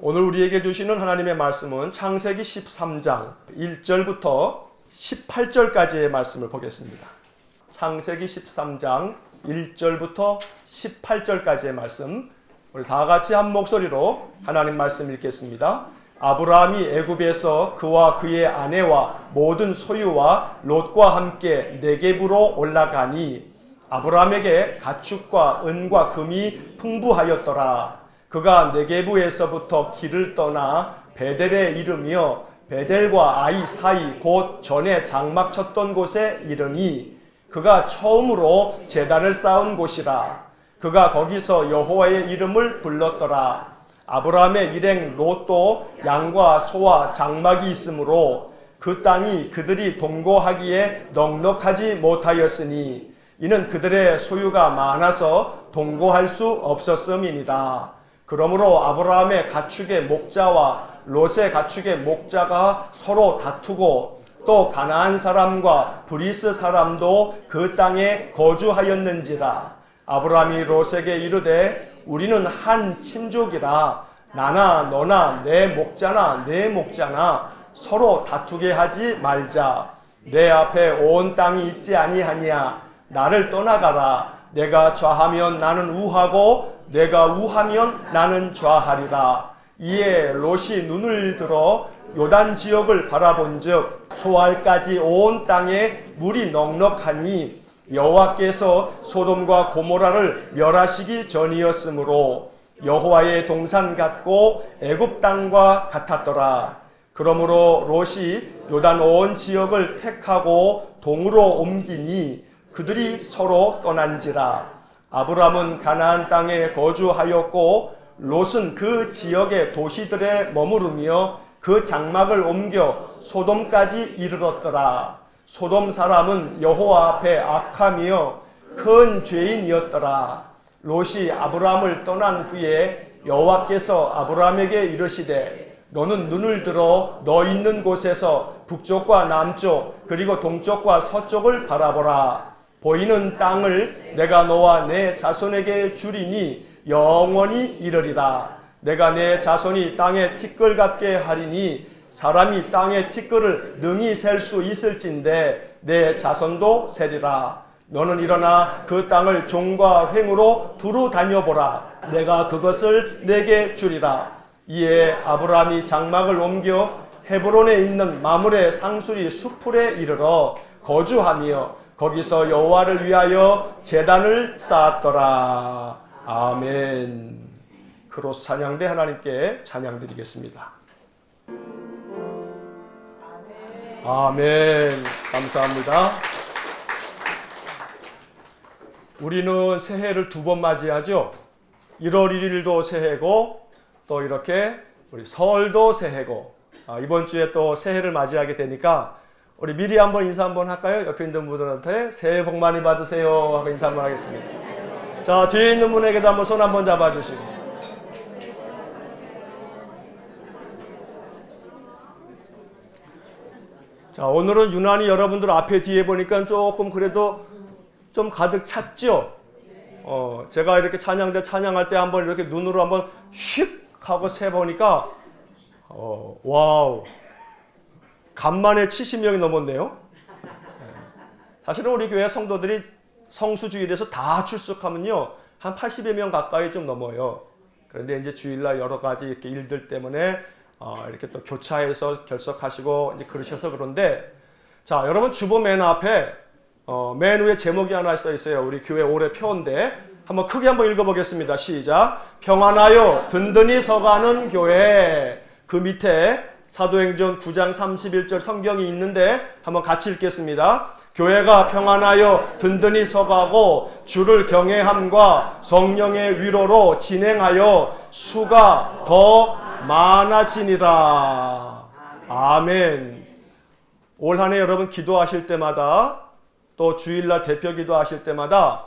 오늘 우리에게 주시는 하나님의 말씀은 창세기 13장 1절부터 18절까지의 말씀을 보겠습니다. 창세기 13장 1절부터 18절까지의 말씀, 우리 다 같이 한 목소리로 하나님 말씀 읽겠습니다. 아브라함이 애굽에서 그와 그의 아내와 모든 소유와 롯과 함께 네겝으로 올라가니 아브라함에게 가축과 은과 금이 풍부하였더라. 그가 네겝에서부터 길을 떠나 베델에 이르며 베델과 아이 사이 곧 전에 장막 쳤던 곳에 이르니 그가 처음으로 제단을 쌓은 곳이라. 그가 거기서 여호와의 이름을 불렀더라. 아브라함의 일행 롯도 양과 소와 장막이 있으므로 그 땅이 그들이 동거하기에 넉넉하지 못하였으니 이는 그들의 소유가 많아서 동거할 수 없었음이니라. 그러므로 아브라함의 가축의 목자와 롯의 가축의 목자가 서로 다투고 또 가나안 사람과 브리스 사람도 그 땅에 거주하였는지라. 아브라함이 롯에게 이르되 우리는 한 친족이라 나나 너나 내 목자나 내 목자나 서로 다투게 하지 말자. 내 앞에 온 땅이 있지 아니하냐. 나를 떠나가라. 내가 좌하면 나는 우하고 내가 우하면 나는 좌하리라. 이에 롯이 눈을 들어 요단 지역을 바라본즉 소알까지 온 땅에 물이 넉넉하니 여호와께서 소돔과 고모라를 멸하시기 전이었으므로 여호와의 동산 같고 애굽 땅과 같았더라. 그러므로 롯이 요단 온 지역을 택하고 동으로 옮기니 그들이 서로 떠난지라. 아브람은 가나안 땅에 거주하였고 롯은 그 지역의 도시들에 머무르며 그 장막을 옮겨 소돔까지 이르렀더라. 소돔 사람은 여호와 앞에 악하며 큰 죄인이었더라. 롯이 아브람을 떠난 후에 여호와께서 아브람에게 이르시되 너는 눈을 들어 너 있는 곳에서 북쪽과 남쪽 그리고 동쪽과 서쪽을 바라보라. 보이는 땅을 내가 너와 내 자손에게 주리니 영원히 이르리라. 내가 내 자손이 땅의 티끌 같게 하리니 사람이 땅의 티끌을 능히 셀 수 있을진데 내 자손도 세리라. 너는 일어나 그 땅을 종과 횡으로 두루 다녀보라. 내가 그것을 내게 주리라. 이에 아브라함이 장막을 옮겨 헤브론에 있는 마므레 상수리 수풀에 이르러 거주하며 거기서 여호와를 위하여 제단을 쌓았더라. 아멘. 크로스 찬양대 하나님께 찬양드리겠습니다. 아멘. 감사합니다. 우리는 새해를 두 번 맞이하죠. 1월 1일도 새해고 또 이렇게 우리 설도 새해고 이번 주에 또 새해를 맞이하게 되니까 우리 미리 한번 인사 한번 할까요? 옆에 있는 분들한테 새해 복 많이 받으세요 하고 인사 한번 하겠습니다. 자, 뒤에 있는 분에게도 한번 손 한번 잡아주시고. 자, 오늘은 유난히 여러분들 앞에 뒤에 보니까 조금 그래도 좀 가득 찼죠? 제가 이렇게 찬양대 찬양할 때 한번 이렇게 눈으로 한번 휙 하고 세보니까 와우. 간만에 70명이 넘었네요. 사실은 우리 교회 성도들이 성수주일에서 다 출석하면요 한 80여 명 가까이 좀 넘어요. 그런데 이제 주일날 여러 가지 이렇게 일들 때문에 이렇게 또 교차해서 결석하시고 이제 그러셔서 그런데 자 여러분 주보 맨 앞에 맨 위에 제목이 하나 써 있어요. 우리 교회 올해 표인데 한번 크게 한번 읽어보겠습니다. 시작. 평안하여 든든히 서가는 교회. 그 밑에 사도행전 9장 31절 성경이 있는데 한번 같이 읽겠습니다. 교회가 평안하여 든든히 서가고 주를 경외함과 성령의 위로로 진행하여 수가 더 많아지니라. 아멘. 올 한 해 여러분 기도하실 때마다 또 주일날 대표 기도하실 때마다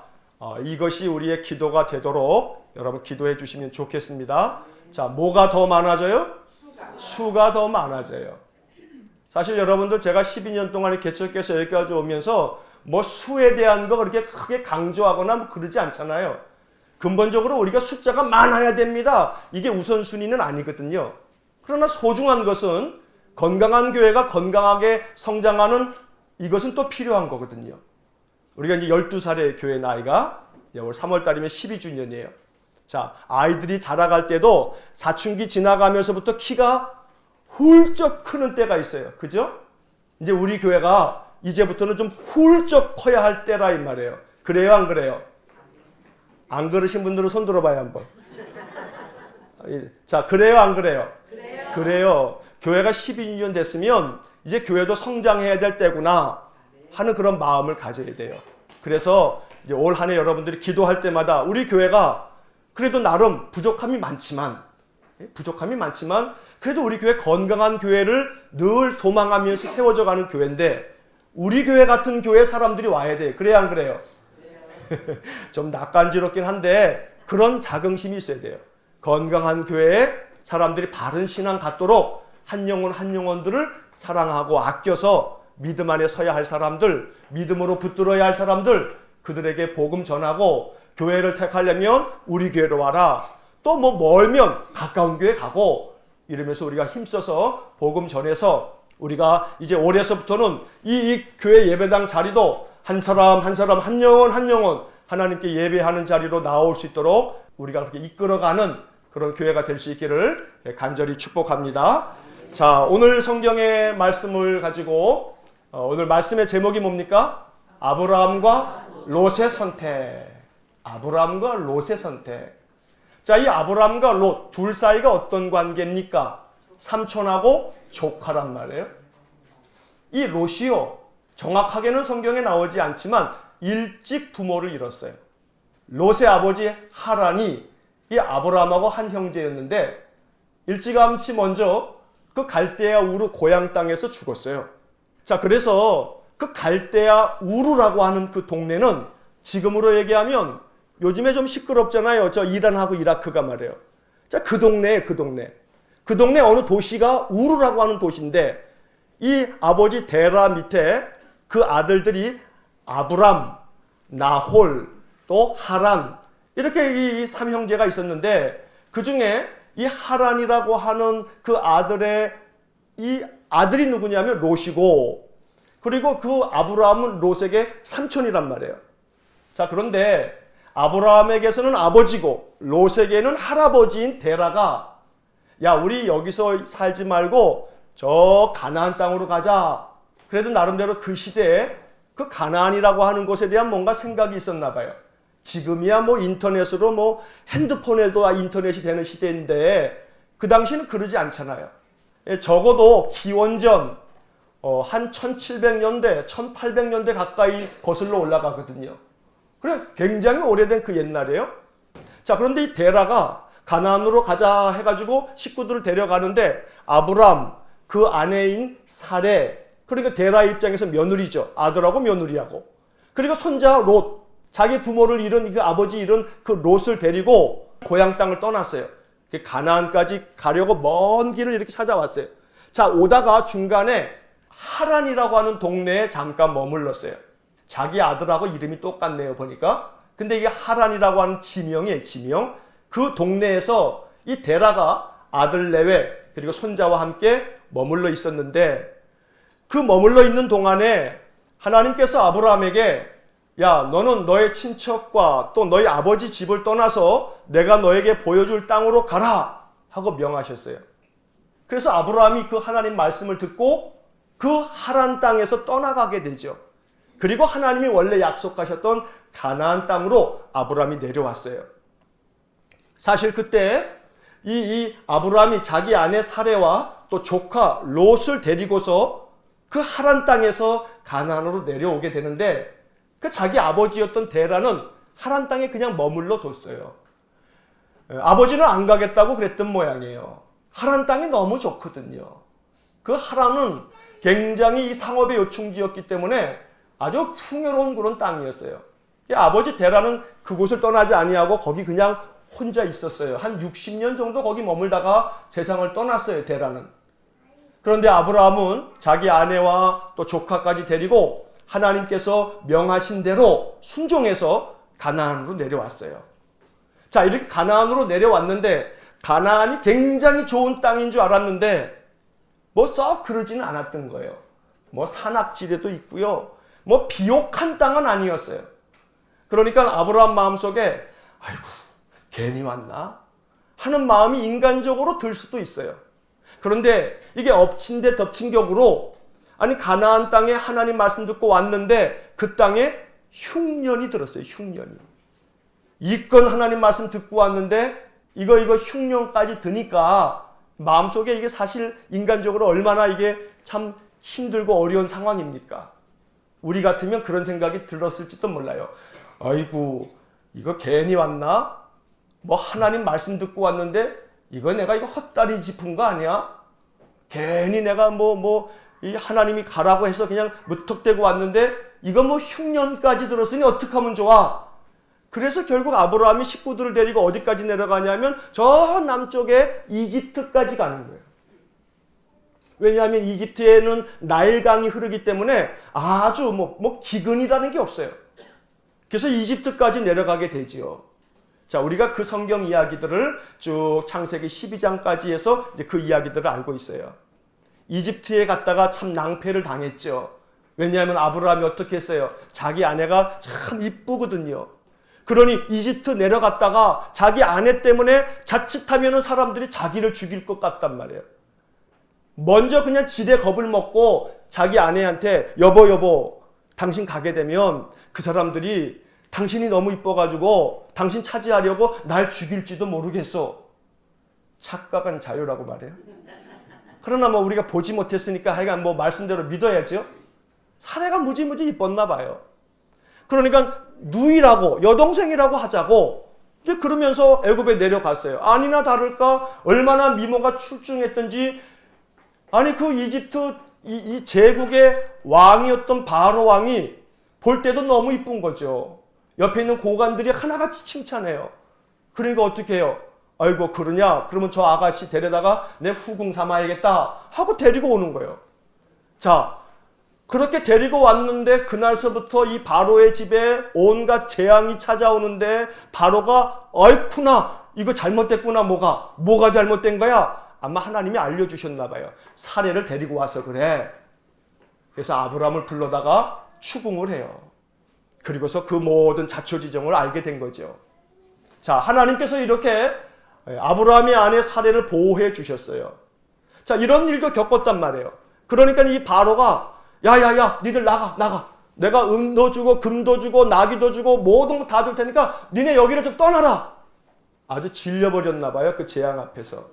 이것이 우리의 기도가 되도록 여러분 기도해 주시면 좋겠습니다. 자, 뭐가 더 많아져요? 수가 더 많아져요. 사실 여러분들 제가 12년 동안 개척해서 여기까지 오면서 뭐 수에 대한 거 그렇게 크게 강조하거나 뭐 그러지 않잖아요. 근본적으로 우리가 숫자가 많아야 됩니다. 이게 우선순위는 아니거든요. 그러나 소중한 것은 건강한 교회가 건강하게 성장하는 이것은 또 필요한 거거든요. 우리가 이제 12살의 교회 나이가 올 3월 달이면 12주년이에요. 자, 아이들이 자라갈 때도 사춘기 지나가면서부터 키가 훌쩍 크는 때가 있어요. 그죠? 이제 우리 교회가 이제부터는 좀 훌쩍 커야 할 때라 이 말이에요. 그래요, 안 그래요? 안 그러신 분들은 손 들어봐요, 한번. 자, 그래요, 안 그래요? 그래요. 교회가 12년 됐으면 이제 교회도 성장해야 될 때구나 하는 그런 마음을 가져야 돼요. 그래서 이제 올 한 해 여러분들이 기도할 때마다 우리 교회가 그래도 나름 부족함이 많지만 그래도 우리 교회 건강한 교회를 늘 소망하면서 세워져 가는 교회인데 우리 교회 같은 교회 사람들이 와야 돼요. 그래야 안 그래요? 좀 낯간지럽긴 한데 그런 자긍심이 있어야 돼요. 건강한 교회에 사람들이 바른 신앙 갖도록 한 영혼들을 사랑하고 아껴서 믿음 안에 서야 할 사람들, 믿음으로 붙들어야 할 사람들, 그들에게 복음 전하고 교회를 택하려면 우리 교회로 와라. 또 뭐 멀면 가까운 교회 가고 이러면서 우리가 힘써서 복음 전해서 우리가 이제 올해서부터는 이 교회 예배당 자리도 한 사람, 한 영혼 하나님께 예배하는 자리로 나올 수 있도록 우리가 그렇게 이끌어가는 그런 교회가 될 수 있기를 간절히 축복합니다. 자, 오늘 성경의 말씀을 가지고 오늘 말씀의 제목이 뭡니까? 아브라함과 롯의 선택. 아브라함과 롯의 선택. 자, 이 아브라함과 롯 둘 사이가 어떤 관계입니까? 삼촌하고 조카란 말이에요. 이 롯이요, 정확하게는 성경에 나오지 않지만 일찍 부모를 잃었어요. 롯의 아버지 하란이 이 아브라함하고 한 형제였는데 일찌감치 먼저 그 갈대아 우르 고향 땅에서 죽었어요. 자, 그래서 그 갈대아 우르라고 하는 그 동네는 지금으로 얘기하면 요즘에 좀 시끄럽잖아요. 저 이란하고 이라크가 말이에요. 자, 그 동네 어느 도시가 우르라고 하는 도시인데 이 아버지 데라 밑에 그 아들들이 아브람, 나홀, 또 하란 이렇게 이 삼형제가 있었는데 그 중에 이 하란이라고 하는 그 아들의 이 아들이 누구냐면 롯이고 그리고 그 아브라함은 롯에게 삼촌이란 말이에요. 자, 그런데 아브라함에게서는 아버지고 롯에게는 할아버지인 데라가 야, 우리 여기서 살지 말고 저 가나안 땅으로 가자. 그래도 나름대로 그 시대에 그 가나안이라고 하는 곳에 대한 뭔가 생각이 있었나 봐요. 지금이야 뭐 인터넷으로 뭐 핸드폰에도 인터넷이 되는 시대인데 그 당시는 그러지 않잖아요. 적어도 기원전 한 1700년대, 1800년대 가까이 거슬러 올라가거든요. 그래 굉장히 오래된 그 옛날이에요. 자, 그런데 이 데라가 가나안으로 가자 해가지고 식구들을 데려가는데 아브람, 그 아내인 사레, 그러니까 데라 입장에서 며느리죠. 아들하고 며느리하고. 그리고 손자 롯, 자기 부모를 잃은 그 아버지 잃은 그 롯을 데리고 고향 땅을 떠났어요. 가나안까지 가려고 먼 길을 이렇게 찾아왔어요. 자, 오다가 중간에 하란이라고 하는 동네에 잠깐 머물렀어요. 자기 아들하고 이름이 똑같네요, 보니까. 근데 이게 하란이라고 하는 지명이에요, 지명. 그 동네에서 이 데라가 아들 내외 그리고 손자와 함께 머물러 있었는데 그 머물러 있는 동안에 하나님께서 아브라함에게 야, 너는 너의 친척과 또 너희 아버지 집을 떠나서 내가 너에게 보여줄 땅으로 가라 하고 명하셨어요. 그래서 아브라함이 그 하나님 말씀을 듣고 그 하란 땅에서 떠나가게 되죠. 그리고 하나님이 원래 약속하셨던 가나안 땅으로 아브라함이 내려왔어요. 사실 그때 이 아브라함이 자기 아내 사레와 또 조카 롯을 데리고서 그 하란 땅에서 가나안으로 내려오게 되는데 그 자기 아버지였던 데라는 하란 땅에 그냥 머물러 뒀어요. 아버지는 안 가겠다고 그랬던 모양이에요. 하란 땅이 너무 좋거든요. 그 하란은 굉장히 이 상업의 요충지였기 때문에 아주 풍요로운 그런 땅이었어요. 아버지 데라는 그곳을 떠나지 아니하고 거기 그냥 혼자 있었어요. 한 60년 정도 거기 머물다가 세상을 떠났어요, 데라는. 그런데 아브라함은 자기 아내와 또 조카까지 데리고 하나님께서 명하신 대로 순종해서 가나안으로 내려왔어요. 자, 이렇게 가나안으로 내려왔는데 가나안이 굉장히 좋은 땅인 줄 알았는데 뭐 썩 그러지는 않았던 거예요. 뭐 산악지대도 있고요. 뭐 비옥한 땅은 아니었어요. 그러니까 아브라함 마음속에 아이고 괜히 왔나 하는 마음이 인간적으로 들 수도 있어요. 그런데 이게 엎친 데 덮친 격으로 아니 가나안 땅에 하나님 말씀 듣고 왔는데 그 땅에 흉년이 들었어요. 흉년이. 이건 하나님 말씀 듣고 왔는데 이거 흉년까지 드니까 마음속에 이게 사실 인간적으로 얼마나 이게 참 힘들고 어려운 상황입니까? 우리 같으면 그런 생각이 들었을지도 몰라요. 아이고 이거 괜히 왔나? 뭐 하나님 말씀 듣고 왔는데 이거 내가 헛다리 짚은 거 아니야? 괜히 내가 이 하나님이 가라고 해서 그냥 무턱대고 왔는데 이거 뭐 흉년까지 들었으니 어떻게 하면 좋아? 그래서 결국 아브라함이 식구들을 데리고 어디까지 내려가냐면 저 남쪽에 이집트까지 가는 거예요. 왜냐하면 이집트에는 나일강이 흐르기 때문에 아주 기근이라는 게 없어요. 그래서 이집트까지 내려가게 되지요. 자, 우리가 그 성경 이야기들을 쭉 창세기 12장까지 해서 이제 그 이야기들을 알고 있어요. 이집트에 갔다가 참 낭패를 당했죠. 왜냐하면 아브라함이 어떻게 했어요? 자기 아내가 참 이쁘거든요. 그러니 이집트 내려갔다가 자기 아내 때문에 자칫하면 사람들이 자기를 죽일 것 같단 말이에요. 먼저 그냥 지레 겁을 먹고 자기 아내한테 여보 당신 가게 되면 그 사람들이 당신이 너무 이뻐가지고 당신 차지하려고 날 죽일지도 모르겠어. 착각은 자유라고 말해요. 그러나 우리가 보지 못했으니까 하여간 말씀대로 믿어야죠. 사내가 무지무지 이뻤나 봐요. 그러니까 누이라고 여동생이라고 하자고 이제 그러면서 애굽에 내려갔어요. 아니나 다를까 얼마나 미모가 출중했던지 아니 그 이집트 이 제국의 왕이었던 바로 왕이 볼 때도 너무 이쁜 거죠. 옆에 있는 고관들이 하나같이 칭찬해요. 그러니까 어떻게 해요? 아이고 그러냐? 그러면 저 아가씨 데려다가 내 후궁 삼아야겠다 하고 데리고 오는 거예요. 자, 그렇게 데리고 왔는데 그날서부터 이 바로의 집에 온갖 재앙이 찾아오는데 바로가 아이쿠나 이거 잘못됐구나. 뭐가 잘못된 거야? 아마 하나님이 알려주셨나 봐요. 사례를 데리고 와서 그래. 그래서 아브라함을 불러다가 추궁을 해요. 그리고서 그 모든 자초지정을 알게 된 거죠. 자, 하나님께서 이렇게 아브라함의 아내 사례를 보호해 주셨어요. 자, 이런 일도 겪었단 말이에요. 그러니까 이 바로가 야야야 니들 나가 내가 은도 주고 금도 주고 나귀도 주고 모든 거 다 줄 테니까 니네 여기를 좀 떠나라. 아주 질려버렸나 봐요. 그 재앙 앞에서.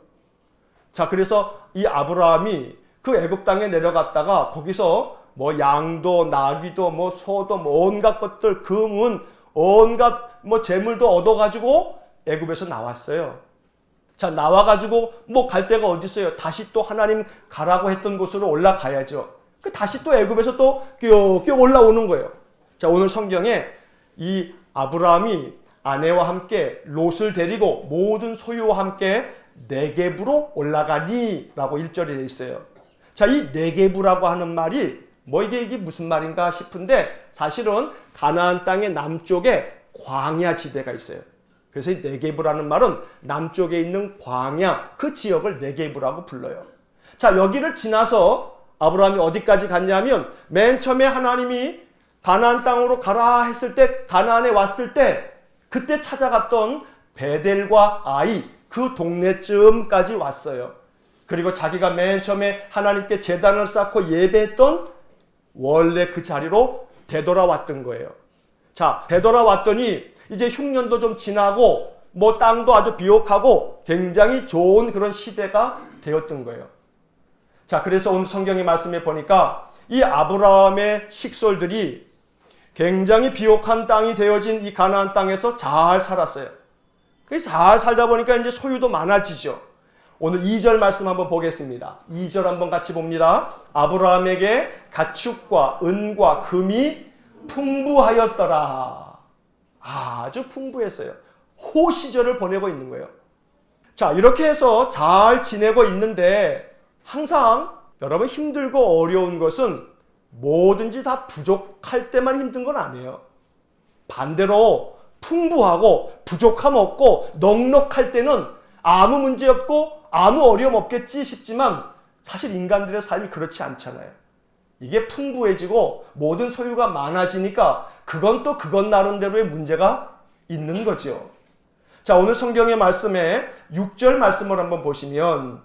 자, 그래서 이 아브라함이 그 애굽 땅에 내려갔다가 거기서 양도 나귀도 소도 온갖 것들 금은 온갖 재물도 얻어가지고 애굽에서 나왔어요. 자, 나와가지고 갈 데가 어디 있어요? 다시 또 하나님 가라고 했던 곳으로 올라가야죠. 다시 또 애굽에서 또 끼어 올라오는 거예요. 자, 오늘 성경에 이 아브라함이 아내와 함께 롯을 데리고 모든 소유와 함께 네겝으로 올라가니 라고 1절에 되어 있어요. 자, 이 네겝이라고 하는 말이 이게 무슨 말인가 싶은데 사실은 가나안 땅의 남쪽에 광야 지대가 있어요. 그래서 이 네겝이라는 말은 남쪽에 있는 광야 그 지역을 네겝이라고 불러요. 자, 여기를 지나서 아브라함이 어디까지 갔냐면 맨 처음에 하나님이 가나안 땅으로 가라 했을 때 가나안에 왔을 때 그때 찾아갔던 베델과 아이 그 동네쯤까지 왔어요. 그리고 자기가 맨 처음에 하나님께 제단을 쌓고 예배했던 원래 그 자리로 되돌아왔던 거예요. 자, 되돌아왔더니 이제 흉년도 좀 지나고 땅도 아주 비옥하고 굉장히 좋은 그런 시대가 되었던 거예요. 자, 그래서 오늘 성경의 말씀에 보니까 이 아브라함의 식솔들이 굉장히 비옥한 땅이 되어진 이 가나안 땅에서 잘 살았어요. 그래서 잘 살다 보니까 이제 소유도 많아지죠. 오늘 2절 말씀 한번 보겠습니다. 2절 한번 같이 봅니다. 아브라함에게 가축과 은과 금이 풍부하였더라. 아주 풍부했어요. 호시절을 보내고 있는 거예요. 자, 이렇게 해서 잘 지내고 있는데 항상 여러분 힘들고 어려운 것은 뭐든지 다 부족할 때만 힘든 건 아니에요. 반대로 풍부하고 부족함 없고 넉넉할 때는 아무 문제 없고 아무 어려움 없겠지 싶지만 사실 인간들의 삶이 그렇지 않잖아요. 이게 풍부해지고 모든 소유가 많아지니까 그건 또 그건 나름대로의 문제가 있는 거죠. 자, 오늘 성경의 말씀에 6절 말씀을 한번 보시면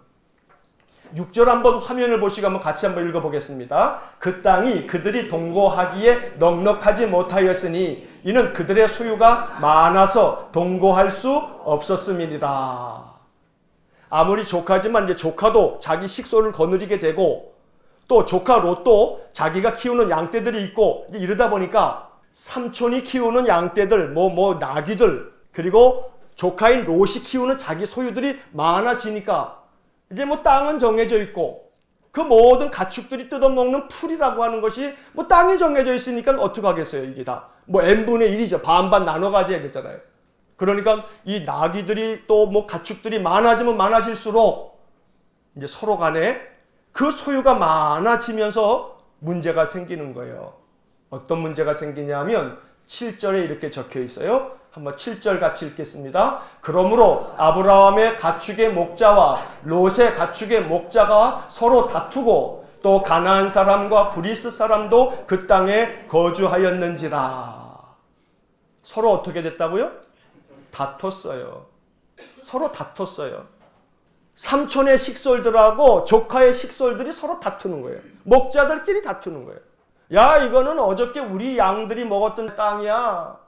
6절 한번 화면을 보시고 한번 같이 한번 읽어보겠습니다. 그 땅이 그들이 동거하기에 넉넉하지 못하였으니 이는 그들의 소유가 많아서 동거할 수 없었음이니라. 아무리 조카지만 이제 조카도 자기 식소를 거느리게 되고 또 조카 롯도 자기가 키우는 양떼들이 있고 이러다 보니까 삼촌이 키우는 양떼들, 나귀들 그리고 조카인 롯이 키우는 자기 소유들이 많아지니까 이제 땅은 정해져 있고 그 모든 가축들이 뜯어먹는 풀이라고 하는 것이 땅에 정해져 있으니까 어떻게 하겠어요? 이게 다 n분의 1이죠. 반반 나눠 가져야 되잖아요. 그러니까 이 나귀들이 또 가축들이 많아지면 많아질수록 이제 서로 간에 그 소유가 많아지면서 문제가 생기는 거예요. 어떤 문제가 생기냐면 7절에 이렇게 적혀 있어요. 한번 7절 같이 읽겠습니다. 그러므로 아브라함의 가축의 목자와 롯의 가축의 목자가 서로 다투고 또 가나안 사람과 브리스 사람도 그 땅에 거주하였는지라. 서로 어떻게 됐다고요? 다퉜어요. 서로 다퉜어요. 삼촌의 식솔들하고 조카의 식솔들이 서로 다투는 거예요. 목자들끼리 다투는 거예요. 야, 이거는 어저께 우리 양들이 먹었던 땅이야.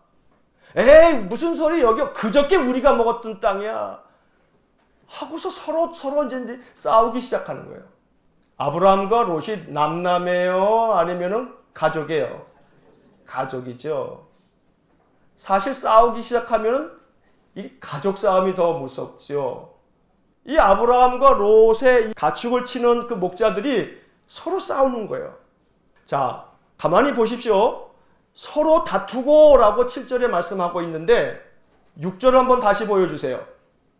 에이, 무슨 소리, 여기 그저께 우리가 먹었던 땅이야. 하고서 서로 이제 싸우기 시작하는 거예요. 아브라함과 롯이 남남이에요? 아니면은 가족이에요? 가족이죠. 사실 싸우기 시작하면은 이 가족 싸움이 더 무섭죠. 이 아브라함과 롯의 가축을 치는 그 목자들이 서로 싸우는 거예요. 자, 가만히 보십시오. 서로 다투고 라고 7절에 말씀하고 있는데 6절을 한번 다시 보여주세요.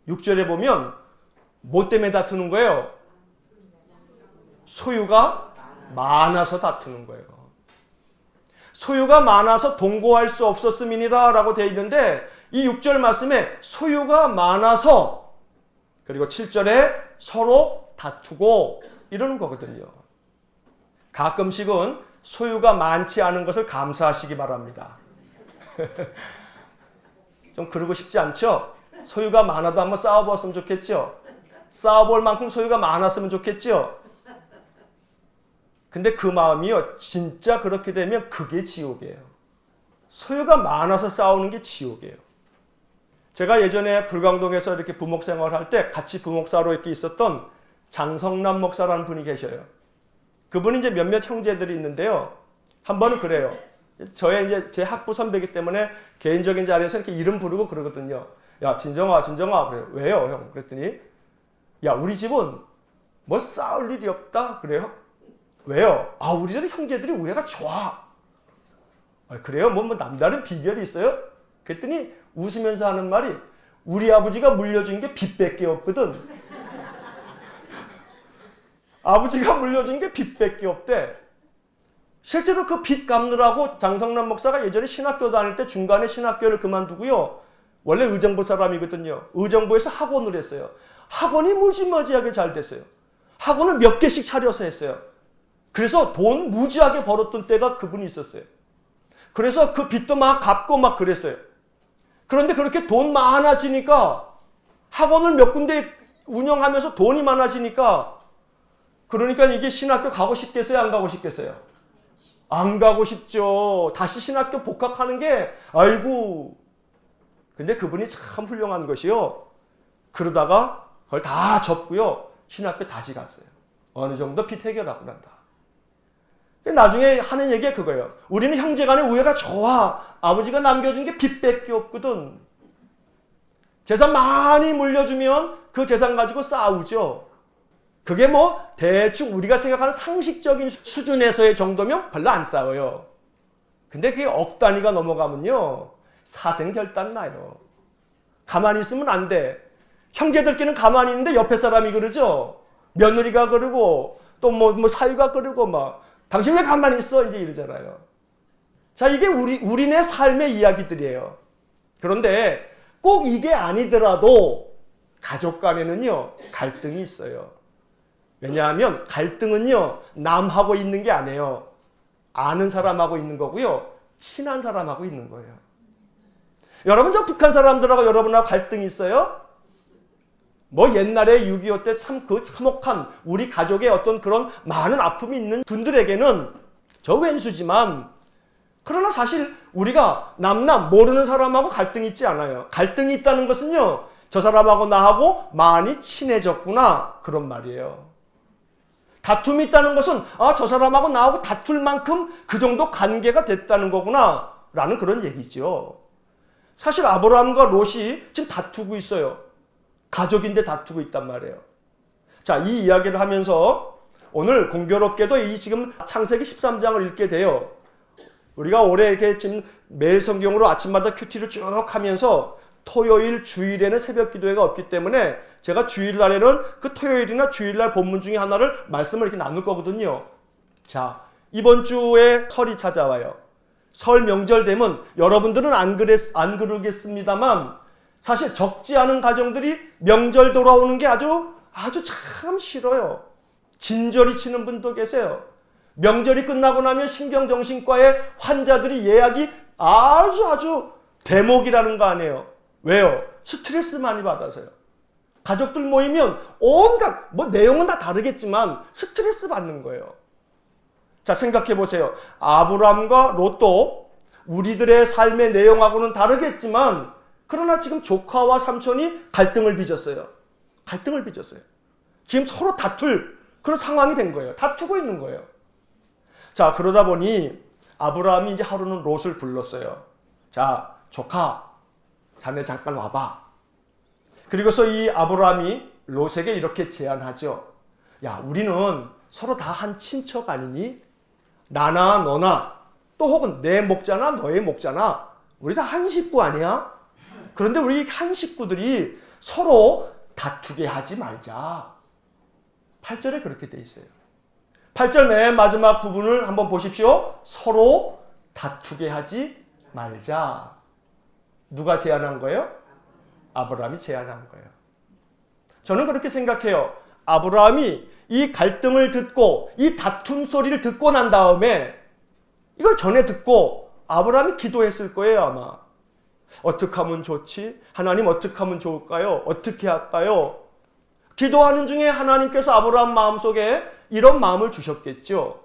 6절에 보면 뭐 때문에 다투는 거예요? 소유가 많아서 다투는 거예요. 소유가 많아서 동거할 수 없었음이니라 라고 되어 있는데 이 6절 말씀에 소유가 많아서 그리고 7절에 서로 다투고 이러는 거거든요. 가끔씩은 소유가 많지 않은 것을 감사하시기 바랍니다. 좀 그러고 싶지 않죠? 소유가 많아도 한번 싸워보았으면 좋겠죠? 싸워볼 만큼 소유가 많았으면 좋겠죠? 근데 그 마음이요, 진짜 그렇게 되면 그게 지옥이에요. 소유가 많아서 싸우는 게 지옥이에요. 제가 예전에 불광동에서 이렇게 부목 생활할 때 같이 부목사로 이렇게 있었던 장성남 목사라는 분이 계셔요. 그분이 이제 몇몇 형제들이 있는데요. 한 번은 그래요. 저의 이제 제 학부 선배이기 때문에 개인적인 자리에서 이렇게 이름 부르고 그러거든요. 야, 진정아. 그래요. 왜요, 형? 그랬더니, 야, 우리 집은 뭐 싸울 일이 없다. 그래요? 왜요? 아, 우리들은 형제들이 우애가 좋아. 아, 그래요? 뭐 남다른 비결이 있어요? 그랬더니 웃으면서 하는 말이 우리 아버지가 물려준 게 빚밖에 없거든. 아버지가 물려준 게 빚밖에 없대. 실제로 그 빚 갚느라고 장성남 목사가 예전에 신학교 다닐 때 중간에 신학교를 그만두고요. 원래 의정부 사람이거든요. 의정부에서 학원을 했어요. 학원이 무지무지하게 잘 됐어요. 학원을 몇 개씩 차려서 했어요. 그래서 돈 무지하게 벌었던 때가 그분이 있었어요. 그래서 그 빚도 막 갚고 막 그랬어요. 그런데 그렇게 돈 많아지니까 학원을 몇 군데 운영하면서 돈이 많아지니까 그러니까 이게 신학교 가고 싶겠어요? 안 가고 싶겠어요? 안 가고 싶죠. 다시 신학교 복학하는 게 아이고. 근데 그분이 참 훌륭한 것이요. 그러다가 그걸 다 접고요. 신학교 다시 갔어요. 어느 정도 빚 해결하고 난다. 나중에 하는 얘기가 그거예요. 우리는 형제간의 우애가 좋아. 아버지가 남겨준 게 빚밖에 없거든. 재산 많이 물려주면 그 재산 가지고 싸우죠. 그게 뭐 대충 우리가 생각하는 상식적인 수준에서의 정도면 별로 안 싸워요. 근데 그게 억 단위가 넘어가면요. 사생결단 나요. 가만히 있으면 안 돼. 형제들끼리는 가만히 있는데 옆에 사람이 그러죠. 며느리가 그러고 또 뭐 사위가 그러고 막 당신 왜 가만히 있어? 이제 이러잖아요. 자, 이게 우리네 삶의 이야기들이에요. 그런데 꼭 이게 아니더라도 가족 간에는요, 갈등이 있어요. 왜냐하면 갈등은요, 남하고 있는 게 아니에요. 아는 사람하고 있는 거고요, 친한 사람하고 있는 거예요. 여러분, 저 북한 사람들하고 여러분하고 갈등이 있어요? 뭐 옛날에 6.25 때 참 그 참혹한 우리 가족의 어떤 그런 많은 아픔이 있는 분들에게는 저 왼수지만, 그러나 사실 우리가 남남 모르는 사람하고 갈등이 있지 않아요. 갈등이 있다는 것은요, 저 사람하고 나하고 많이 친해졌구나, 그런 말이에요. 다툼이 있다는 것은 저 사람하고 나하고 다툴 만큼 그 정도 관계가 됐다는 거구나, 라는 그런 얘기죠. 사실 아브라함과 롯이 지금 다투고 있어요. 가족인데 다투고 있단 말이에요. 자, 이 이야기를 하면서 오늘 공교롭게도 이 지금 창세기 13장을 읽게 돼요. 우리가 올해 이렇게 지금 매일 성경으로 아침마다 큐티를 쭉 하면서 토요일, 주일에는 새벽 기도회가 없기 때문에 제가 주일날에는 그 토요일이나 주일날 본문 중에 하나를 말씀을 이렇게 나눌 거거든요. 자, 이번 주에 설이 찾아와요. 설 명절 되면 여러분들은 안 그러겠습니다만 사실 적지 않은 가정들이 명절 돌아오는 게 아주 참 싫어요. 진저리 치는 분도 계세요. 명절이 끝나고 나면 신경정신과의 환자들이 예약이 아주 대목이라는 거 아니에요. 왜요? 스트레스 많이 받아서요. 가족들 모이면 온갖 내용은 다 다르겠지만 스트레스 받는 거예요. 자, 생각해 보세요. 아브람과 롯도 우리들의 삶의 내용하고는 다르겠지만 그러나 지금 조카와 삼촌이 갈등을 빚었어요. 지금 서로 다툴 그런 상황이 된 거예요. 다투고 있는 거예요. 자, 그러다 보니 아브라함이 이제 하루는 롯을 불렀어요. 자, 조카, 자네 잠깐 와봐. 그리고서 이 아브라함이 롯에게 이렇게 제안하죠. 야, 우리는 서로 다 한 친척 아니니? 나나 너나 또 혹은 내 목자나 너의 목자나 우리 다 한 식구 아니야? 그런데 우리 한 식구들이 서로 다투게 하지 말자. 8절에 그렇게 돼 있어요. 8절 맨 마지막 부분을 한번 보십시오. 서로 다투게 하지 말자. 누가 제안한 거예요? 아브라함이 제안한 거예요. 저는 그렇게 생각해요. 아브라함이 이 갈등을 듣고 이 다툼 소리를 듣고 난 다음에 이걸 전에 듣고 아브라함이 기도했을 거예요, 아마. 어떻게 하면 좋지? 하나님 어떻게 하면 좋을까요? 어떻게 할까요? 기도하는 중에 하나님께서 아브라함 마음속에 이런 마음을 주셨겠죠.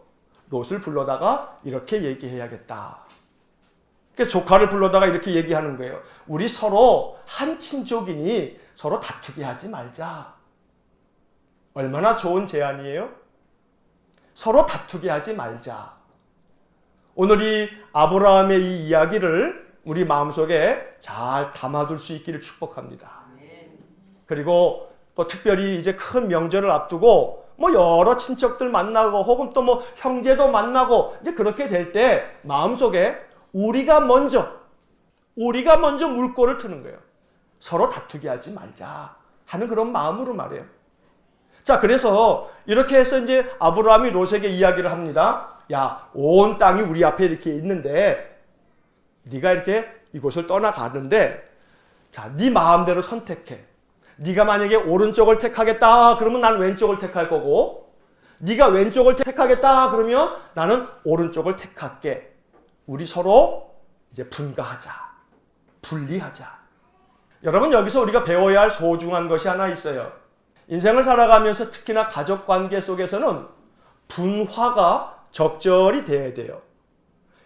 롯을 불러다가 이렇게 얘기해야겠다. 그래서 조카를 불러다가 이렇게 얘기하는 거예요. 우리 서로 한 친족이니 서로 다투게 하지 말자. 얼마나 좋은 제안이에요? 서로 다투게 하지 말자. 오늘 이 아브라함의 이 이야기를 우리 마음속에 잘 담아둘 수 있기를 축복합니다. 그리고 또 특별히 이제 큰 명절을 앞두고 여러 친척들 만나고 혹은 또 형제도 만나고 이제 그렇게 될 때 마음속에 우리가 먼저 물꼬를 트는 거예요. 서로 다투게 하지 말자 하는 그런 마음으로 말해요. 자, 그래서 이렇게 해서 이제 아브라함이 롯에게 이야기를 합니다. 야, 온 땅이 우리 앞에 이렇게 있는데 네가 이렇게 이곳을 떠나가는데 자, 네 마음대로 선택해. 네가 만약에 오른쪽을 택하겠다 그러면 난 왼쪽을 택할 거고 네가 왼쪽을 택하겠다 그러면 나는 오른쪽을 택할게. 우리 서로 이제 분가하자. 분리하자. 여러분, 여기서 우리가 배워야 할 소중한 것이 하나 있어요. 인생을 살아가면서 특히나 가족 관계 속에서는 분화가 적절히 돼야 돼요.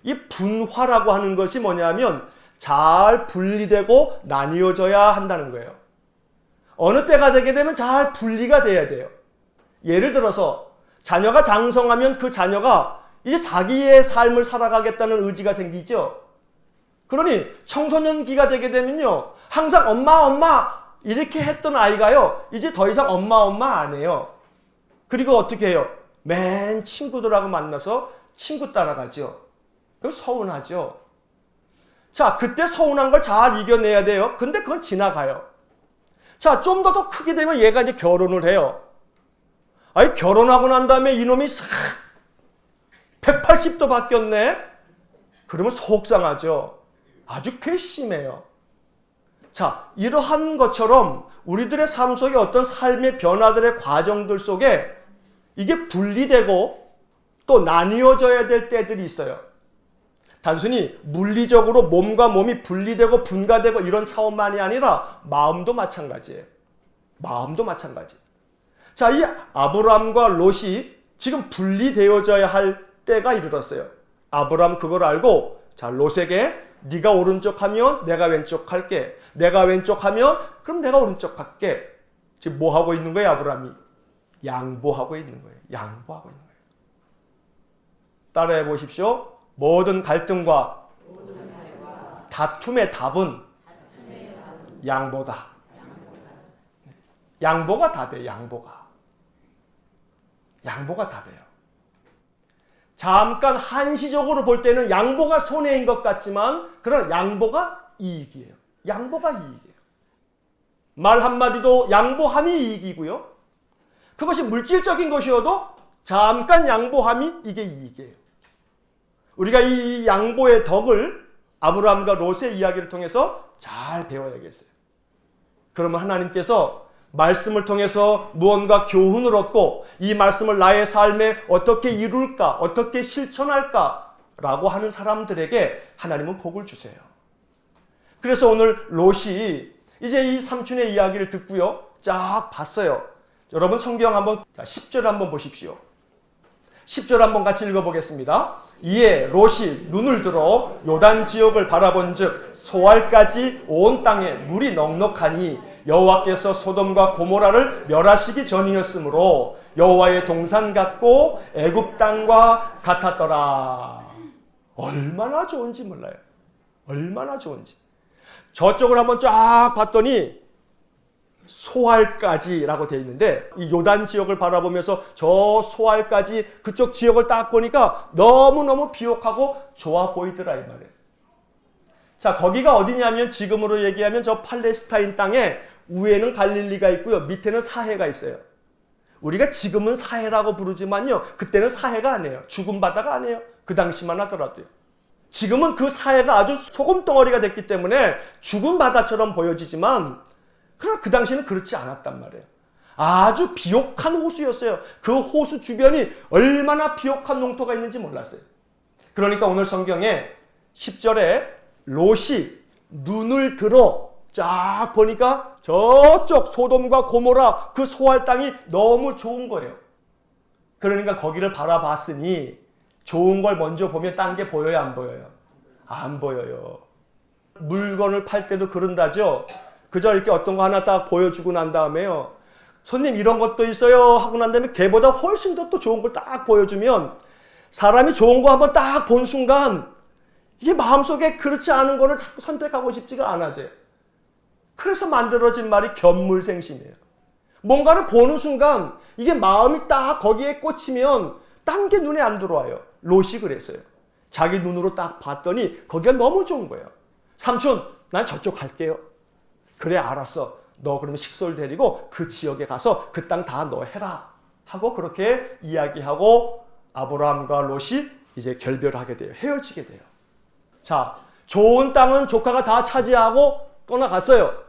이 분화라고 하는 것이 뭐냐면 잘 분리되고 나뉘어져야 한다는 거예요. 어느 때가 되게 되면 잘 분리가 돼야 돼요. 예를 들어서 자녀가 장성하면 그 자녀가 이제 자기의 삶을 살아가겠다는 의지가 생기죠. 그러니 청소년기가 되게 되면요, 항상 엄마 이렇게 했던 아이가요, 이제 더 이상 엄마 안 해요. 그리고 어떻게 해요? 맨 친구들하고 만나서 친구 따라가죠. 그럼 서운하죠. 자, 그때 서운한 걸 잘 이겨내야 돼요. 근데 그건 지나가요. 자, 좀 더 크게 되면 얘가 이제 결혼을 해요. 아니, 결혼하고 난 다음에 이놈이 싹 180도 바뀌었네? 그러면 속상하죠. 아주 괘씸해요. 자, 이러한 것처럼 우리들의 삶 속에 어떤 삶의 변화들의 과정들 속에 이게 분리되고 또 나뉘어져야 될 때들이 있어요. 단순히 물리적으로 몸과 몸이 분리되고 분가되고 이런 차원만이 아니라 마음도 마찬가지예요. 마음도 마찬가지. 자, 이 아브람과 롯이 지금 분리되어져야 할 때가 이르렀어요. 아브람 그걸 알고 자, 롯에게 네가 오른쪽 하면 내가 왼쪽 할게. 내가 왼쪽 하면 그럼 내가 오른쪽 할게. 지금 뭐 하고 있는 거예요, 아브람이? 양보하고 있는 거예요. 양보하고 있는 거예요. 따라해 보십시오. 모든 갈등과 다툼의 답은 양보다. 양보가 답이에요. 양보가 답이에요. 잠깐 한시적으로 볼 때는 양보가 손해인 것 같지만 그러나 양보가 이익이에요. 양보가 이익이에요. 말 한마디도 양보함이 이익이고요. 그것이 물질적인 것이어도 잠깐 양보함이 이게 이익이에요. 우리가 이 양보의 덕을 아브라함과 롯의 이야기를 통해서 잘 배워야겠어요. 그러면 하나님께서 말씀을 통해서 무언가 교훈을 얻고 이 말씀을 나의 삶에 어떻게 이룰까, 어떻게 실천할까 라고 하는 사람들에게 하나님은 복을 주세요. 그래서 오늘 롯이 이제 이 삼촌의 이야기를 듣고요. 쫙 봤어요. 여러분 성경 한번 10절 한번 보십시오. 10절 한번 같이 읽어보겠습니다. 이에 롯이 눈을 들어 요단 지역을 바라본즉 소알까지 온 땅에 물이 넉넉하니 여호와께서 소돔과 고모라를 멸하시기 전이었으므로 여호와의 동산 같고 애굽 땅과 같았더라. 얼마나 좋은지 몰라요. 얼마나 좋은지. 저쪽을 한번 쫙 봤더니 소알까지라고 되어 있는데 이 요단 지역을 바라보면서 저 소알까지 그쪽 지역을 딱 보니까 너무너무 비옥하고 좋아 보이더라 이 말이에요. 자, 거기가 어디냐면 지금으로 얘기하면 저 팔레스타인 땅에 위에는 갈릴리가 있고요. 밑에는 사해가 있어요. 우리가 지금은 사해라고 부르지만요. 그때는 사해가 아니에요. 죽은 바다가 아니에요. 그 당시만 하더라도요. 지금은 그 사해가 아주 소금덩어리가 됐기 때문에 죽은 바다처럼 보여지지만 그러나 그 당시에는 그렇지 않았단 말이에요. 아주 비옥한 호수였어요. 그 호수 주변이 얼마나 비옥한 농토가 있는지 몰랐어요. 그러니까 오늘 성경에 10절에 롯이 눈을 들어 쫙 보니까 저쪽 소돔과 고모라 그 소알 땅이 너무 좋은 거예요. 그러니까 거기를 바라봤으니 좋은 걸 먼저 보면 딴 게 보여요, 안 보여요? 안 보여요. 물건을 팔 때도 그런다죠. 그저 이렇게 어떤 거 하나 딱 보여주고 난 다음에요. 손님 이런 것도 있어요 하고 난 다음에 걔보다 훨씬 더 또 좋은 걸 딱 보여주면 사람이 좋은 거 한번 딱 본 순간 이게 마음속에 그렇지 않은 거를 자꾸 선택하고 싶지가 않아져요. 그래서 만들어진 말이 견물생심이에요. 뭔가를 보는 순간 이게 마음이 딱 거기에 꽂히면 딴 게 눈에 안 들어와요. 롯이 그랬어요. 자기 눈으로 딱 봤더니 거기가 너무 좋은 거예요. 삼촌 난 저쪽 갈게요. 그래 알았어. 너 그러면 식솔 데리고 그 지역에 가서 그 땅 다 너 해라 하고 그렇게 이야기하고 아브라함과 롯이 이제 결별하게 돼요. 헤어지게 돼요. 자, 좋은 땅은 조카가 다 차지하고 떠나갔어요.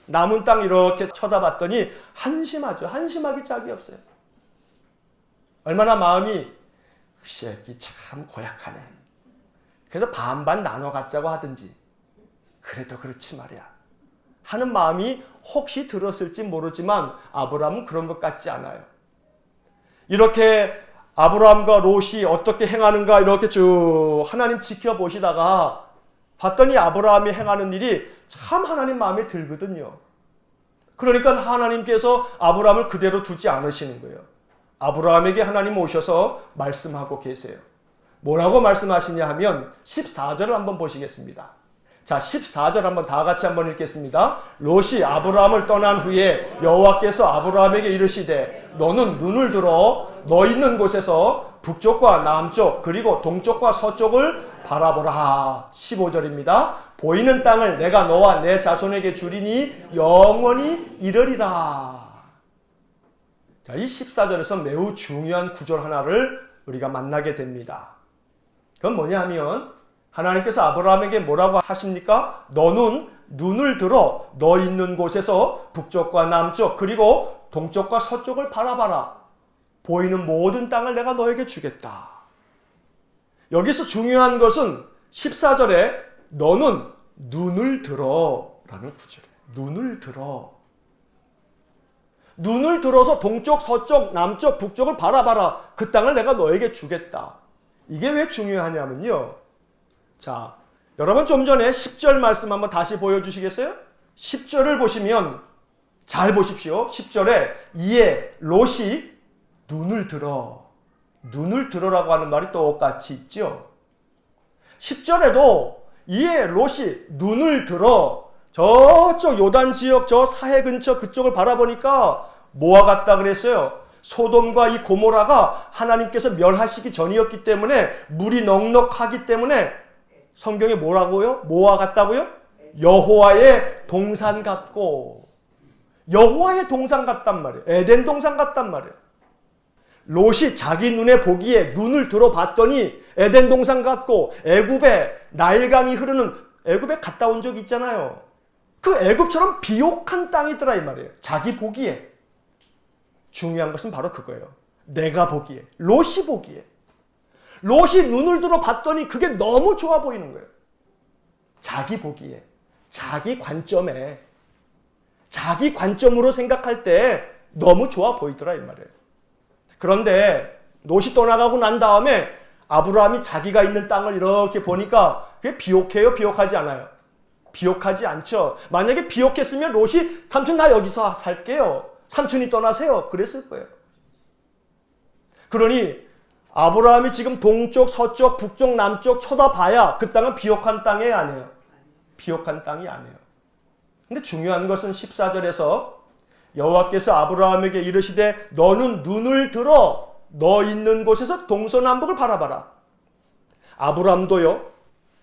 남은 땅 이렇게 쳐다봤더니 한심하죠. 한심하기 짝이 없어요. 얼마나 마음이 그 새끼 참 고약하네. 그래서 반반 나눠 갖자고 하든지 그래도 그렇지 말이야 하는 마음이 혹시 들었을지 모르지만 아브라함은 그런 것 같지 않아요. 이렇게 아브라함과 롯이 어떻게 행하는가 이렇게 쭉 하나님 지켜보시다가 봤더니 아브라함이 행하는 일이 참 하나님 마음에 들거든요. 그러니까 하나님께서 아브라함을 그대로 두지 않으시는 거예요. 아브라함에게 하나님 오셔서 말씀하고 계세요. 뭐라고 말씀하시냐 하면 14절을 한번 보시겠습니다. 자, 14절 한번 다 같이 한번 읽겠습니다. 롯이 아브라함을 떠난 후에 여호와께서 아브라함에게 이르시되 너는 눈을 들어 너 있는 곳에서 북쪽과 남쪽 그리고 동쪽과 서쪽을 바라보라. 15절입니다. 보이는 땅을 내가 너와 내 자손에게 주리니 영원히 이르리라. 자, 이 14절에서 매우 중요한 구절 하나를 우리가 만나게 됩니다. 그건 뭐냐 하면 하나님께서 아브라함에게 뭐라고 하십니까? 너는 눈을 들어 너 있는 곳에서 북쪽과 남쪽 그리고 동쪽과 서쪽을 바라봐라. 보이는 모든 땅을 내가 너에게 주겠다. 여기서 중요한 것은 14절에 너는 눈을 들어 라는 구절이에요. 눈을 들어. 눈을 들어서 동쪽, 서쪽, 남쪽, 북쪽을 바라봐라. 그 땅을 내가 너에게 주겠다. 이게 왜 중요하냐면요. 자, 여러분 좀 전에 10절 말씀 한번 다시 보여주시겠어요? 10절을 보시면 잘 보십시오. 10절에 이에 롯이 눈을 들어. 눈을 들어라고 하는 말이 똑같이 있죠. 10절에도 이에 롯이 눈을 들어 저쪽 요단 지역 저 사해 근처 그쪽을 바라보니까 뭐와 같다 그랬어요? 소돔과 이 고모라가 하나님께서 멸하시기 전이었기 때문에 물이 넉넉하기 때문에 성경에 뭐라고요? 뭐와 같다고요? 여호와의 동산 같고 여호와의 동산 같단 말이에요. 에덴 동산 같단 말이에요. 롯이 자기 눈에 보기에 눈을 들어봤더니 에덴 동산 같고 애굽에 나일강이 흐르는 애굽에 갔다 온 적이 있잖아요. 그 애굽처럼 비옥한 땅이더라 이 말이에요. 자기 보기에. 중요한 것은 바로 그거예요. 내가 보기에. 롯이 보기에. 롯이 눈을 들어 봤더니 그게 너무 좋아 보이는 거예요. 자기 보기에. 자기 관점에. 자기 관점으로 생각할 때 너무 좋아 보이더라 이 말이에요. 그런데 롯이 떠나가고 난 다음에 아브라함이 자기가 있는 땅을 이렇게 보니까 그게 비옥해요? 비옥하지 않아요? 비옥하지 않죠. 만약에 비옥했으면 롯이 삼촌 나 여기서 살게요. 삼촌이 떠나세요. 그랬을 거예요. 그러니 아브라함이 지금 동쪽, 서쪽, 북쪽, 남쪽 쳐다봐야 그 땅은 비옥한 땅이 아니에요. 비옥한 땅이 아니에요. 근데 중요한 것은 14절에서 여호와께서 아브라함에게 이르시되 너는 눈을 들어 너 있는 곳에서 동서남북을 바라봐라. 아브라함도요,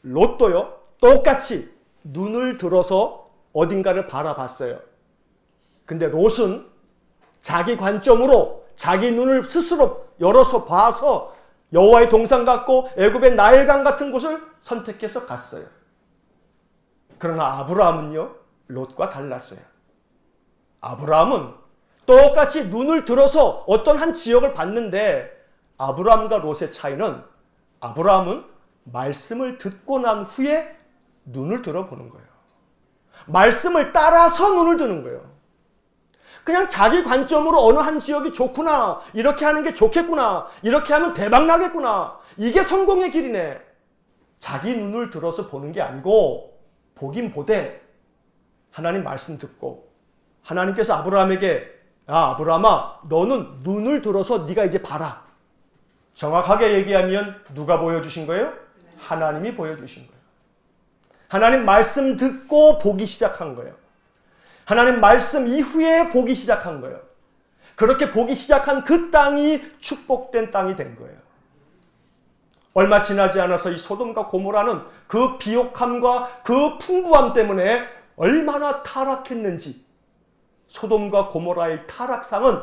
롯도요, 똑같이 눈을 들어서 어딘가를 바라봤어요. 근데 롯은 자기 관점으로 자기 눈을 스스로 열어서 봐서 여호와의 동산 같고 애굽의 나일강 같은 곳을 선택해서 갔어요. 그러나 아브라함은요, 롯과 달랐어요. 아브라함은 똑같이 눈을 들어서 어떤 한 지역을 봤는데 아브라함과 롯의 차이는 아브라함은 말씀을 듣고 난 후에 눈을 들어보는 거예요. 말씀을 따라서 눈을 드는 거예요. 그냥 자기 관점으로 어느 한 지역이 좋구나, 이렇게 하는 게 좋겠구나, 이렇게 하면 대박 나겠구나, 이게 성공의 길이네. 자기 눈을 들어서 보는 게 아니고 보긴 보되 하나님 말씀 듣고 하나님께서 아브라함에게 야 아브라함아 너는 눈을 들어서 네가 이제 봐라. 정확하게 얘기하면 누가 보여주신 거예요? 하나님이 보여주신 거예요. 하나님 말씀 듣고 보기 시작한 거예요. 하나님 말씀 이후에 보기 시작한 거예요. 그렇게 보기 시작한 그 땅이 축복된 땅이 된 거예요. 얼마 지나지 않아서 이 소돔과 고모라는 그 비옥함과 그 풍부함 때문에 얼마나 타락했는지, 소돔과 고모라의 타락상은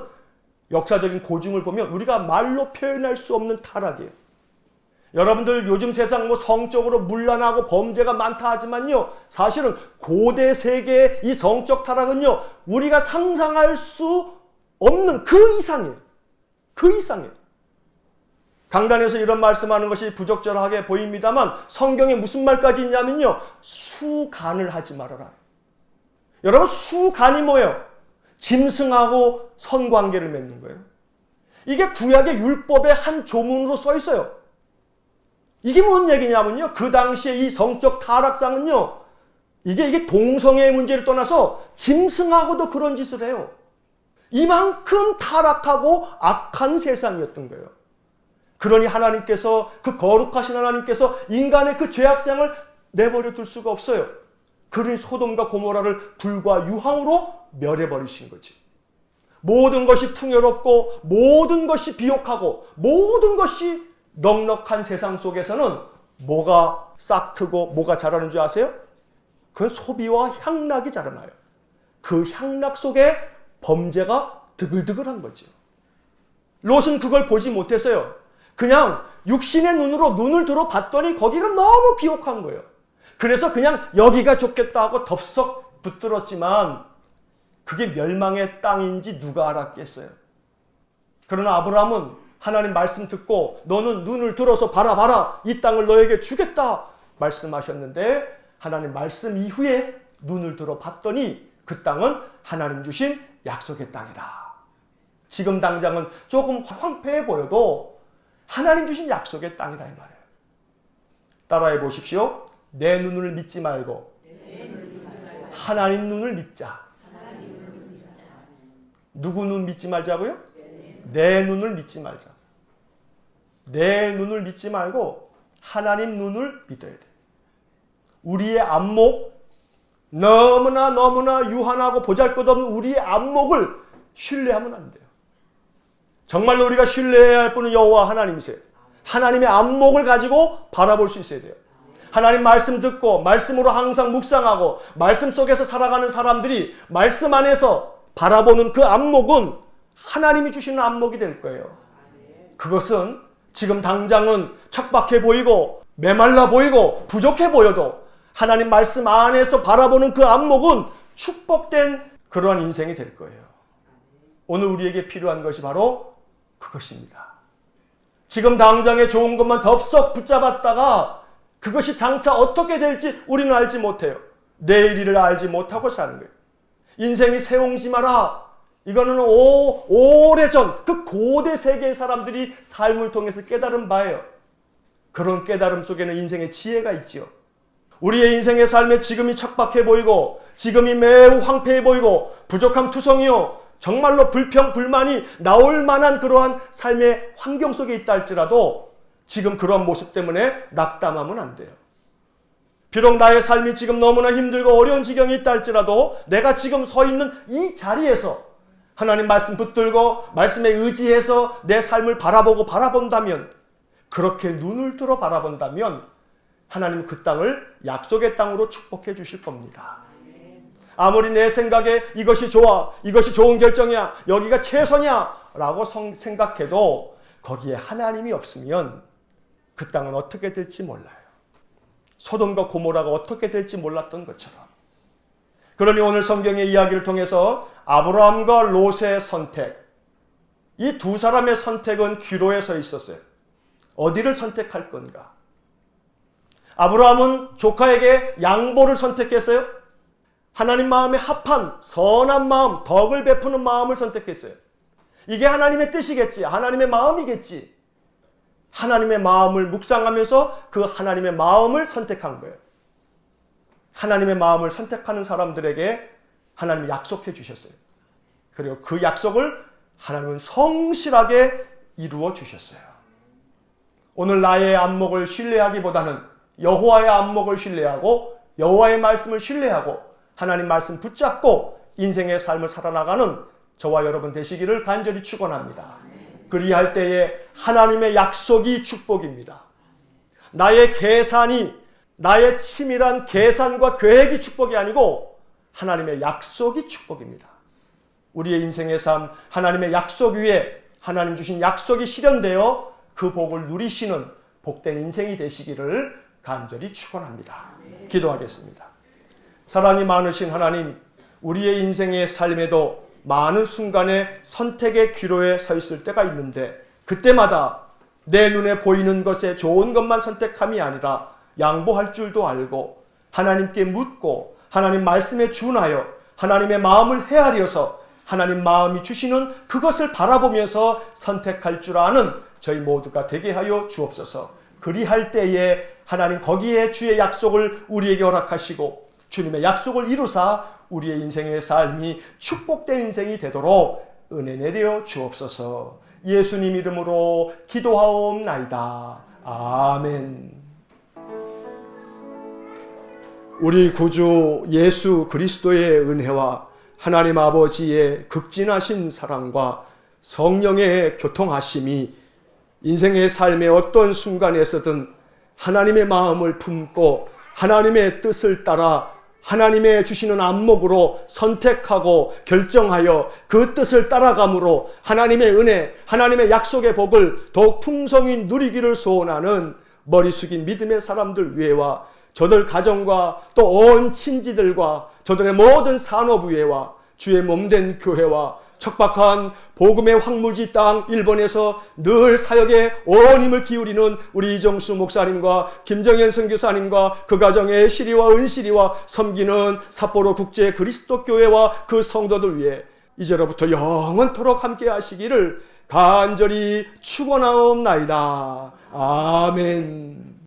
역사적인 고증을 보면 우리가 말로 표현할 수 없는 타락이에요. 여러분들 요즘 세상 뭐 성적으로 문란하고 범죄가 많다 하지만요, 사실은 고대 세계의 이 성적 타락은요, 우리가 상상할 수 없는 그 이상이에요. 그 이상이에요. 강단에서 이런 말씀하는 것이 부적절하게 보입니다만 성경에 무슨 말까지 있냐면요, 수간을 하지 말아라. 여러분 수간이 뭐예요? 짐승하고 선관계를 맺는 거예요. 이게 구약의 율법의 한 조문으로 써 있어요. 이게 뭔 얘기냐면요, 그 당시에 이 성적 타락상은요, 이게 동성애의 문제를 떠나서 짐승하고도 그런 짓을 해요. 이만큼 타락하고 악한 세상이었던 거예요. 그러니 하나님께서, 그 거룩하신 하나님께서 인간의 그 죄악상을 내버려 둘 수가 없어요. 그러니 소돔과 고모라를 불과 유황으로 멸해버리신 거지. 모든 것이 풍요롭고 모든 것이 비옥하고 모든 것이 넉넉한 세상 속에서는 뭐가 싹트고 뭐가 자라는 줄 아세요? 그건 소비와 향락이 자라나요. 그 향락 속에 범죄가 드글드글한 거죠. 롯은 그걸 보지 못했어요. 그냥 육신의 눈으로 눈을 들어 봤더니 거기가 너무 비옥한 거예요. 그래서 그냥 여기가 좋겠다 하고 덥석 붙들었지만 그게 멸망의 땅인지 누가 알았겠어요. 그러나 아브라함은 하나님 말씀 듣고 너는 눈을 들어서 바라봐라. 이 땅을 너에게 주겠다 말씀하셨는데 하나님 말씀 이후에 눈을 들어 봤더니 그 땅은 하나님 주신 약속의 땅이다. 지금 당장은 조금 황폐해 보여도 하나님 주신 약속의 땅이다 이 말이에요. 따라해 보십시오. 내 눈을 믿지 말고 하나님 눈을 믿자. 누구 눈 믿지 말자고요? 내 눈을 믿지 말자. 내 눈을 믿지 말고 하나님 눈을 믿어야 돼. 우리의 안목, 너무나 유한하고 보잘것없는 우리의 안목을 신뢰하면 안 돼요. 정말로 우리가 신뢰해야 할 분은 여호와 하나님이세요. 하나님의 안목을 가지고 바라볼 수 있어야 돼요. 하나님 말씀 듣고 말씀으로 항상 묵상하고 말씀 속에서 살아가는 사람들이 말씀 안에서 바라보는 그 안목은 하나님이 주시는 안목이 될 거예요. 그것은 지금 당장은 척박해 보이고 메말라 보이고 부족해 보여도 하나님 말씀 안에서 바라보는 그 안목은 축복된 그러한 인생이 될 거예요. 오늘 우리에게 필요한 것이 바로 그것입니다. 지금 당장에 좋은 것만 덥석 붙잡았다가 그것이 장차 어떻게 될지 우리는 알지 못해요. 내일 일을 알지 못하고 사는 거예요. 인생이 세옹지 마라. 이거는 오래전 그 고대 세계의 사람들이 삶을 통해서 깨달은 바예요. 그런 깨달음 속에는 인생의 지혜가 있지요. 우리의 인생의 삶에 지금이 척박해 보이고 지금이 매우 황폐해 보이고 부족함 투성이요. 정말로 불평, 불만이 나올 만한 그러한 삶의 환경 속에 있다 할지라도 지금 그런 모습 때문에 낙담하면 안 돼요. 비록 나의 삶이 지금 너무나 힘들고 어려운 지경이 있다 할지라도 내가 지금 서 있는 이 자리에서 하나님 말씀 붙들고 말씀에 의지해서 내 삶을 바라본다면 그렇게 눈을 들어 바라본다면 하나님 그 땅을 약속의 땅으로 축복해 주실 겁니다. 아무리 내 생각에 이것이 좋아, 이것이 좋은 결정이야, 여기가 최선이야 라고 생각해도 거기에 하나님이 없으면 그 땅은 어떻게 될지 몰라요. 소돔과 고모라가 어떻게 될지 몰랐던 것처럼. 그러니 오늘 성경의 이야기를 통해서 아브라함과 롯의 선택, 이 두 사람의 선택은 기로에 서 있었어요. 어디를 선택할 건가? 아브라함은 조카에게 양보를 선택했어요. 하나님 마음에 합한 선한 마음, 덕을 베푸는 마음을 선택했어요. 이게 하나님의 뜻이겠지, 하나님의 마음이겠지. 하나님의 마음을 묵상하면서 그 하나님의 마음을 선택한 거예요. 하나님의 마음을 선택하는 사람들에게 하나님이 약속해 주셨어요. 그리고 그 약속을 하나님은 성실하게 이루어 주셨어요. 오늘 나의 안목을 신뢰하기보다는 여호와의 안목을 신뢰하고 여호와의 말씀을 신뢰하고 하나님 말씀 붙잡고 인생의 삶을 살아나가는 저와 여러분 되시기를 간절히 축원합니다. 그리할 때에 하나님의 약속이 축복입니다. 나의 계산이, 나의 치밀한 계산과 계획이 축복이 아니고 하나님의 약속이 축복입니다. 우리의 인생의 삶, 하나님의 약속 위에 하나님 주신 약속이 실현되어 그 복을 누리시는 복된 인생이 되시기를 간절히 축원합니다. 기도하겠습니다. 사랑이 많으신 하나님, 우리의 인생의 삶에도 많은 순간에 선택의 기로에 서 있을 때가 있는데 그때마다 내 눈에 보이는 것에 좋은 것만 선택함이 아니라 양보할 줄도 알고 하나님께 묻고 하나님 말씀에 준하여 하나님의 마음을 헤아려서 하나님 마음이 주시는 그것을 바라보면서 선택할 줄 아는 저희 모두가 되게 하여 주옵소서. 그리할 때에 하나님 거기에 주의 약속을 우리에게 허락하시고 주님의 약속을 이루사 우리의 인생의 삶이 축복된 인생이 되도록 은혜 내려 주옵소서. 예수님 이름으로 기도하옵나이다. 아멘. 우리 구주 예수 그리스도의 은혜와 하나님 아버지의 극진하신 사랑과 성령의 교통하심이 인생의 삶의 어떤 순간에서든 하나님의 마음을 품고 하나님의 뜻을 따라 하나님의 주시는 안목으로 선택하고 결정하여 그 뜻을 따라감으로 하나님의 은혜, 하나님의 약속의 복을 더욱 풍성히 누리기를 소원하는 머리 숙인 믿음의 사람들 위에와 저들 가정과 또 온 친지들과 저들의 모든 산업의회와 주의 몸된 교회와 척박한 복음의 황무지 땅 일본에서 늘 사역에 온 힘을 기울이는 우리 이정수 목사님과 김정현 선교사님과 그 가정의 시리와 은시리와 섬기는 삿포로 국제 그리스도 교회와 그 성도들 위해 이제로부터 영원토록 함께 하시기를 간절히 축원하옵나이다. 아멘.